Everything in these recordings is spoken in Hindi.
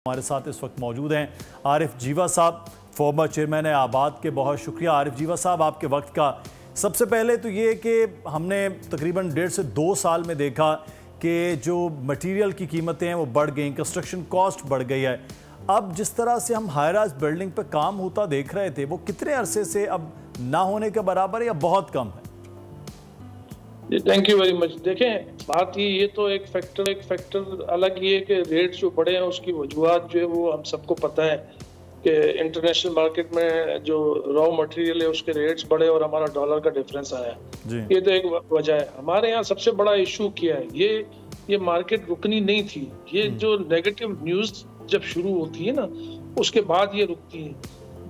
हमारे साथ इस वक्त मौजूद हैं आरिफ जीवा साहब, फॉर्मर चेयरमैन है आबाद के। बहुत शुक्रिया आरिफ जीवा साहब आपके वक्त का। सबसे पहले तो ये कि हमने तकरीबन 1.5 से 2 साल में देखा कि जो मटेरियल की कीमतें हैं वो बढ़ गई, कंस्ट्रक्शन कॉस्ट बढ़ गई है। अब जिस तरह से हम हाई राइज बिल्डिंग पे काम होता देख रहे थे वो कितने अरसे से अब ना होने के बराबर है या बहुत कम है? Thank you very much. देखें, बात ये तो एक फैक्टर अलग ये है कि रेट जो बढ़े हैं उसकी वजूहत जो है वो हम सबको पता है कि इंटरनेशनल मार्केट में जो रॉ मटेरियल है उसके रेट्स बढ़े और हमारा डॉलर का डिफरेंस आया। ये तो एक वजह है। हमारे यहाँ सबसे बड़ा इशू क्या है, ये मार्केट रुकनी नहीं थी। ये जो नेगेटिव न्यूज जब शुरू होती है ना उसके बाद ये रुकती है।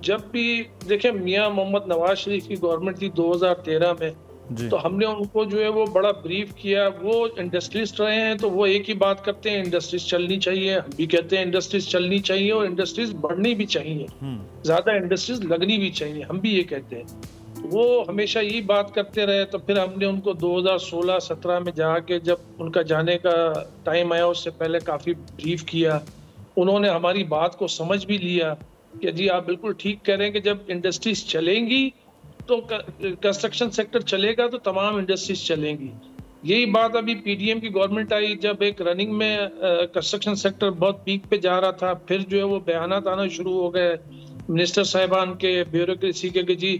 जब भी देखें, मियाँ मोहम्मद नवाज शरीफ की गवर्नमेंट थी 2013 में, तो हमने उनको जो है वो बड़ा ब्रीफ किया। वो इंडस्ट्रिस्ट रहे हैं तो वो एक ही बात करते हैं, इंडस्ट्रीज चलनी चाहिए। हम भी कहते हैं इंडस्ट्रीज चलनी चाहिए और इंडस्ट्रीज बढ़नी भी चाहिए, ज्यादा इंडस्ट्रीज लगनी भी चाहिए, हम भी ये कहते हैं। वो हमेशा यही बात करते रहे। तो फिर हमने उनको 2016-17 में जाके जब उनका जाने का टाइम आया उससे पहले काफी ब्रीफ किया। उन्होंने हमारी बात को समझ भी लिया कि जी आप बिल्कुल ठीक कह रहे हैं कि जब इंडस्ट्रीज चलेंगी तो कंस्ट्रक्शन सेक्टर चलेगा तो तमाम इंडस्ट्रीज चलेंगी। यही बात अभी पीडीएम की गवर्नमेंट आई, जब एक रनिंग में कंस्ट्रक्शन सेक्टर बहुत पीक पे जा रहा था, फिर जो है वो बयानात आना शुरू हो गए मिनिस्टर साहिबान के, ब्यूरोक्रेसी के कि जी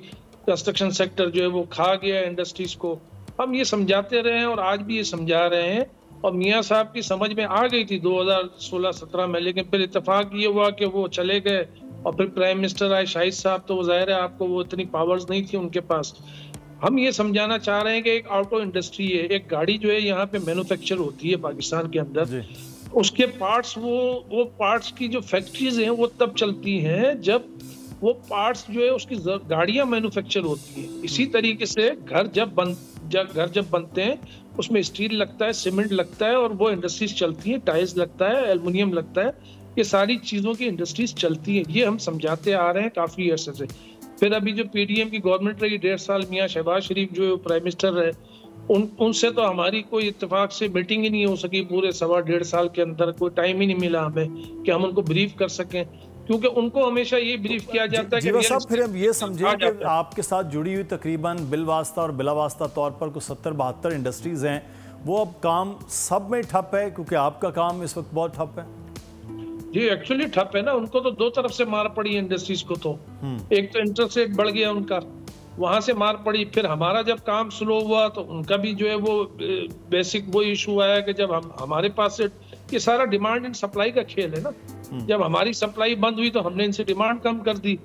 कंस्ट्रक्शन सेक्टर जो है वो खा गया इंडस्ट्रीज को। हम ये समझाते रहे हैं और आज भी ये समझा रहे हैं और मियाँ साहब की समझ में आ गई थी 2016-17 में। लेकिन फिर इत्तेफाक ये हुआ कि वो चले गए और फिर प्राइम मिनिस्टर आए शाहिद साहब, तो जाहिर है आपको वो इतनी पावर्स नहीं थी उनके पास। हम ये समझाना चाह रहे हैं कि एक ऑटो इंडस्ट्री है, एक गाड़ी जो है यहाँ पे मैन्युफैक्चर होती है पाकिस्तान के अंदर, उसके पार्ट्स वो पार्ट्स की जो फैक्ट्रीज हैं वो तब चलती हैं जब वो पार्ट्स जो है उसकी गाड़ियां मैन्युफैक्चर होती है। इसी तरीके से घर जब बनते हैं उसमें स्टील लगता है, सीमेंट लगता है और वो इंडस्ट्रीज चलती है, टाइल्स लगता है, एल्युमिनियम लगता है, ये सारी चीजों की इंडस्ट्रीज चलती है। ये हम समझाते आ रहे हैं काफी अरसे से। फिर अभी जो पीडीएम की गवर्नमेंट रही 1.5 साल, मियाँ शहबाज शरीफ जो प्राइम मिनिस्टर रहे, उनसे तो हमारी कोई इत्तेफाक से मीटिंग ही नहीं हो सकी। पूरे 1.25 साल के अंदर कोई टाइम ही नहीं मिला हमें कि हम उनको ब्रीफ कर सकें, क्योंकि उनको हमेशा ये ब्रीफ किया जाता है कि साहब फिर हम ये समझें कि आपके साथ जुड़ी हुई तकरीबन बिलवास्ता और बिलावास्ता तौर पर कुछ 70-72 इंडस्ट्रीज हैं, वो अब काम सब में ठप है क्योंकि आपका काम इस वक्त बहुत ठप है? जी एक्चुअली ठप है ना। उनको तो दो तरफ से मार पड़ी इंडस्ट्रीज को। तो एक तो इंटरेस्ट रेट बढ़ गया उनका, वहां से मार पड़ी। फिर हमारा जब काम स्लो हुआ तो उनका भी जो है वो बेसिक वो इशू आया कि जब हमारे पास से ये सारा डिमांड एंड सप्लाई का खेल है ना। जब हमारी सप्लाई बंद हुई तो हमने इनसे डिमांड कम कर दी।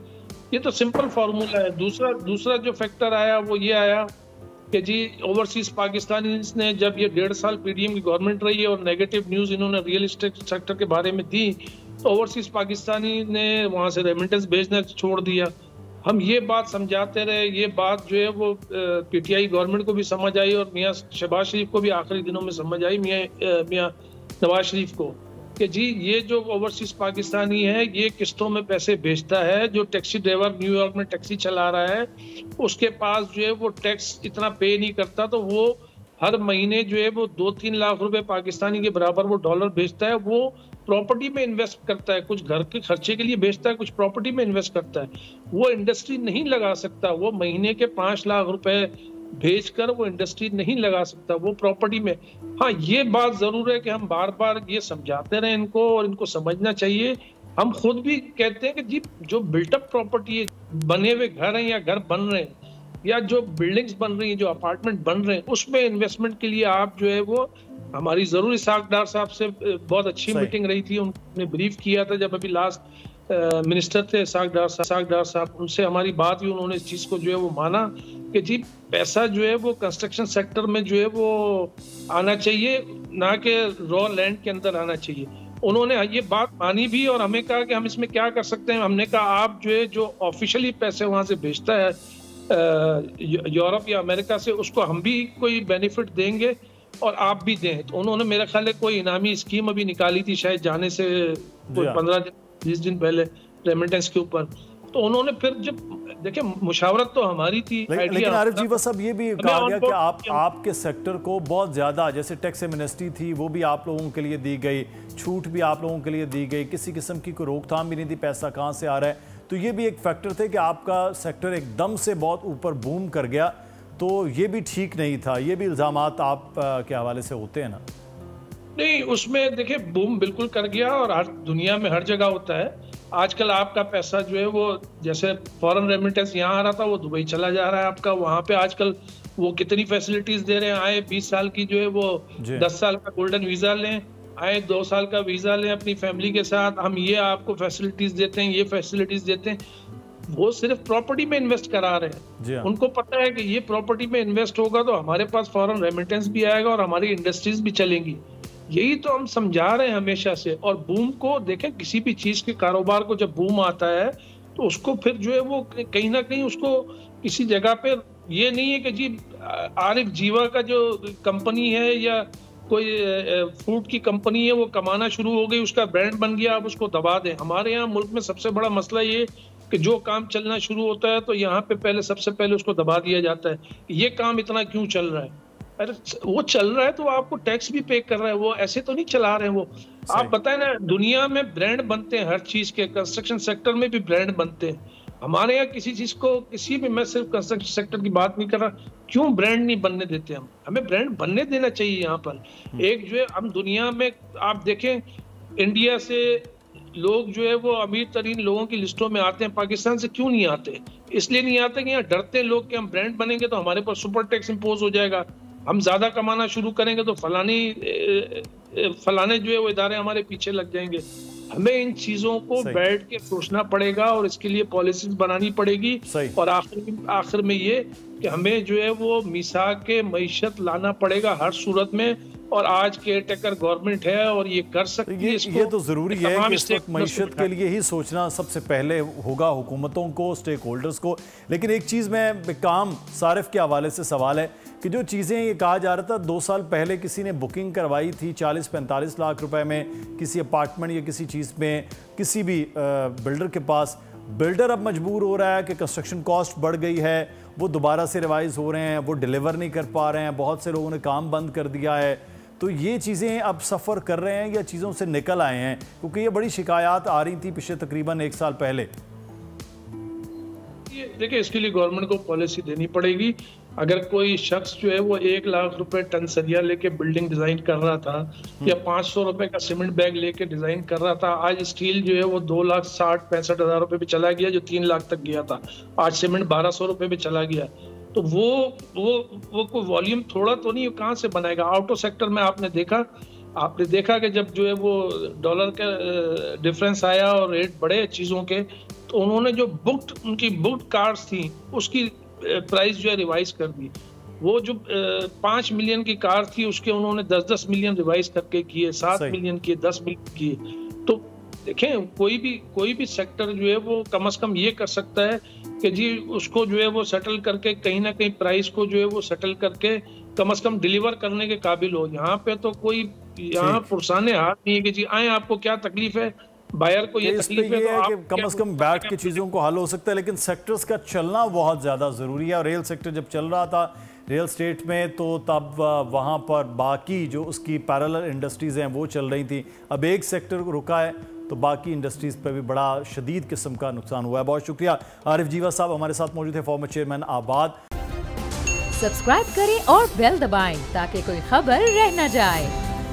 ये तो सिंपल फॉर्मूला है। दूसरा जो फैक्टर आया वो ये आया कि जी ओवरसीज पाकिस्तानी ने जब ये 1.5 साल पीडीएम की गवर्नमेंट रही है और नेगेटिव न्यूज इन्होंने रियल एस्टेट सेक्टर के बारे में दी, तो ओवरसीज पाकिस्तानी ने वहां से रेमिटेंस भेजना छोड़ दिया। हम ये बात समझाते रहे, ये बात जो है वो पीटीआई गवर्नमेंट को भी समझ आई और मियाँ शहबाज शरीफ को भी आखिरी दिनों में समझ आई, मियाँ नवाज शरीफ को, कि जी ये जो ओवरसीज पाकिस्तानी है ये किस्तों में पैसे भेजता है। जो टैक्सी ड्राइवर न्यूयॉर्क में टैक्सी चला रहा है उसके पास जो है वो टैक्स इतना पे नहीं करता, तो वो हर महीने जो है वो 2-3 लाख रुपए पाकिस्तानी के बराबर वो डॉलर भेजता है। वो प्रॉपर्टी में इन्वेस्ट करता है, कुछ घर के खर्चे के लिए भेजता है, कुछ प्रॉपर्टी में इन्वेस्ट करता है। वो इंडस्ट्री नहीं लगा सकता, वो महीने के 5 लाख रुपए भेजकर वो इंडस्ट्री नहीं लगा सकता, वो प्रॉपर्टी में। हाँ, ये बात जरूर है कि हम बार बार ये समझाते रहे इनको और इनको समझना चाहिए। हम खुद भी कहते हैं कि जी जो बिल्टअप प्रॉपर्टी है, बने हुए घर हैं या घर बन रहे हैं या जो बिल्डिंग्स बन रही हैं, जो अपार्टमेंट बन रहे हैं, उसमें इन्वेस्टमेंट के लिए आप जो है वो हमारी जरूर इसाक डार साहब से बहुत अच्छी मीटिंग रही थी, उन्होंने ब्रीफ किया था जब अभी लास्ट मिनिस्टर थे इसाक डार साहब, उनसे हमारी बात हुई। उन्होंने इस चीज को जो है वो माना कि जी पैसा जो है वो कंस्ट्रक्शन सेक्टर में जो है वो आना चाहिए, ना कि रॉ लैंड के अंदर आना चाहिए। उन्होंने ये बात मानी भी और हमें कहा कि हम इसमें क्या कर सकते हैं। हमने कहा आप जो है जो ऑफिशियली पैसे वहां से भेजता है यूरोप या अमेरिका से, उसको हम भी कोई बेनिफिट देंगे और आप भी दें। तो उन्होंने मेरा ख्याल है कोई इनामी स्कीम अभी निकाली थी शायद जाने से कोई 15-20 दिन पहले रेमिटेंस के ऊपर। तो उन्होंने फिर जब देखिए मुशावरत तो हमारी थी, लेकिन आरिफ जीवा साहब ये भी कहा गया कि आपके सेक्टर को बहुत ज़्यादा, जैसे टैक्स एमनेस्टी थी वो भी आप लोगों के लिए दी गई, छूट भी आप लोगों के लिए दी गई, किसी किस्म की कोई रोकथाम भी नहीं थी, पैसा कहाँ से आ रहा है। तो ये भी एक फैक्टर थे कि आपका सेक्टर एकदम से बहुत ऊपर बूम कर गया, तो ये भी ठीक नहीं था। ये भी इल्ज़ामात आप के हवाले से होते हैं ना? नहीं, उसमें देखिए बूम बिल्कुल कर गया और हर दुनिया में हर जगह होता है। आजकल आपका पैसा जो है वो जैसे फॉरेन रेमिटेंस यहाँ आ रहा था वो दुबई चला जा रहा है आपका, वहाँ पे आजकल वो कितनी फैसिलिटीज दे रहे हैं। आए 20 साल की जो है वो 10 साल का गोल्डन वीजा लें, आए 2 साल का वीजा लें अपनी फैमिली के साथ, हम ये आपको फैसिलिटीज देते हैं, ये फैसिलिटीज देते हैं। वो सिर्फ प्रॉपर्टी में इन्वेस्ट करा रहे हैं। उनको पता है कि ये प्रॉपर्टी में इन्वेस्ट होगा तो हमारे पास फॉरेन रेमिटेंस भी आएगा और हमारी इंडस्ट्रीज भी चलेंगी। यही तो हम समझा रहे हैं हमेशा से। और बूम को देखें, किसी भी चीज के कारोबार को जब बूम आता है तो उसको फिर जो है वो कहीं ना कहीं उसको किसी जगह पे, ये नहीं है कि जी आरिफ जीवा का जो कंपनी है या कोई फूड की कंपनी है वो कमाना शुरू हो गई, उसका ब्रांड बन गया, आप उसको दबा दें। हमारे यहाँ मुल्क में सबसे बड़ा मसला ये कि जो काम चलना शुरू होता है तो यहाँ पे पहले सबसे पहले उसको दबा दिया जाता है। ये काम इतना क्यों चल रहा है? अरे वो चल रहा है तो आपको टैक्स भी पे कर रहा है, वो ऐसे तो नहीं चला रहे हैं वो। आप बताएं ना, दुनिया में ब्रांड बनते हैं हर चीज के, कंस्ट्रक्शन सेक्टर में भी ब्रांड बनते हैं। हमारे यहाँ किसी चीज को, किसी भी, मैं सिर्फ कंस्ट्रक्शन सेक्टर की बात नहीं कर रहा, क्यों ब्रांड नहीं बनने देते हम? हमें ब्रांड बनने देना चाहिए यहाँ पर। एक जो है हम दुनिया में आप देखें, इंडिया से लोग जो है वो अमीर तरीन लोगों की लिस्टों में आते हैं, पाकिस्तान से क्यों नहीं आते? इसलिए नहीं आते कि यहाँ डरते हैं लोग कि हम ब्रांड बनेंगे तो हमारे पर सुपर टैक्स इम्पोज हो जाएगा, हम ज्यादा कमाना शुरू करेंगे तो फलाने जो है वो इदारे हमारे पीछे लग जाएंगे। हमें इन चीजों को बैठ के सोचना पड़ेगा और इसके लिए पॉलिसीज बनानी पड़ेगी। और आखिर में ये कि हमें जो है वो मिसाक के मईशत लाना पड़ेगा हर सूरत में। और आज केयर टेकर गवर्नमेंट है और ये कर सकती है। ये तो जरूरी है कि इस वक्त मईशत के लिए ही सोचना सबसे पहले होगा हुकूमतों को, स्टेक होल्डर्स को। लेकिन एक चीज़ में काम सारिफ के हवाले से सवाल है कि जो चीज़ें ये कहा जा रहा था 2 साल पहले किसी ने बुकिंग करवाई थी 40-45 लाख रुपए में किसी अपार्टमेंट या किसी चीज़ में, किसी भी बिल्डर के पास, बिल्डर अब मजबूर हो रहा है कि कंस्ट्रक्शन कॉस्ट बढ़ गई है, वो दोबारा से रिवाइज हो रहे हैं, वो डिलीवर नहीं कर पा रहे हैं, बहुत से लोगों ने काम बंद कर दिया है। तो ये चीज़ें अब सफ़र कर रहे हैं या चीज़ों से निकल आए हैं? क्योंकि ये बड़ी शिकायत आ रही थी पिछले तकरीबन 1 साल पहले। देखिए, इसके लिए गवर्नमेंट को पॉलिसी देनी पड़ेगी। अगर कोई शख्स जो है वो 1 लाख रुपए टन सरिया लेके बिल्डिंग डिजाइन कर रहा था या 500 रुपए का सीमेंट बैग लेके डिजाइन कर रहा था, आज स्टील जो है वो 2,60,65,000 रुपए पे चला गया, जो 3 लाख तक गया था। आज सीमेंट 1,200 रुपए पे चला गया। तो वो कोई वॉल्यूम थोड़ा तो नहीं, कहाँ से बनाएगा? ऑटो सेक्टर में आपने देखा कि जब जो है वो डॉलर का डिफरेंस आया और रेट बढ़े चीज़ों के, तो उन्होंने जो उनकी बुक्ड कार्स थी उसकी प्राइस जो है रिवाइज कर दी। वो जो 5 मिलियन की कार थी उसके उन्होंने 10-10 मिलियन रिवाइज करके किए, 7 मिलियन किए, 10 मिलियन किए। तो देखें, कोई भी सेक्टर जो है वो कम से कम ये कर सकता है कि जी उसको जो है वो सेटल करके कहीं ना कहीं प्राइस को जो है वो सेटल करके कम से कम डिलीवर करने के काबिल हो। यहाँ पे तो कोई यहाँ पुरसाने हाथ नहीं है कि जी आए, आपको क्या तकलीफ है, बायर को ये तकलीफ है, तो कि कम से कम बैठ के चीज़ों को हल हो सकता है। लेकिन सेक्टर्स का चलना बहुत ज़्यादा ज़रूरी है। और रेल सेक्टर जब चल रहा था रियल स्टेट में, तो तब वहाँ पर बाकी जो उसकी पैरेलल इंडस्ट्रीज़ हैं वो चल रही थी। अब एक सेक्टर रुका है तो बाकी इंडस्ट्रीज़ पर भी बड़ा शदीद किस्म का नुकसान हुआ है। बहुत शुक्रिया आरिफ जीवा साहब हमारे साथ मौजूद है, फॉर्मर चेयरमैन आबाद। सब्सक्राइब करें और बेल दबाएं ताकि कोई खबर रह न जाए।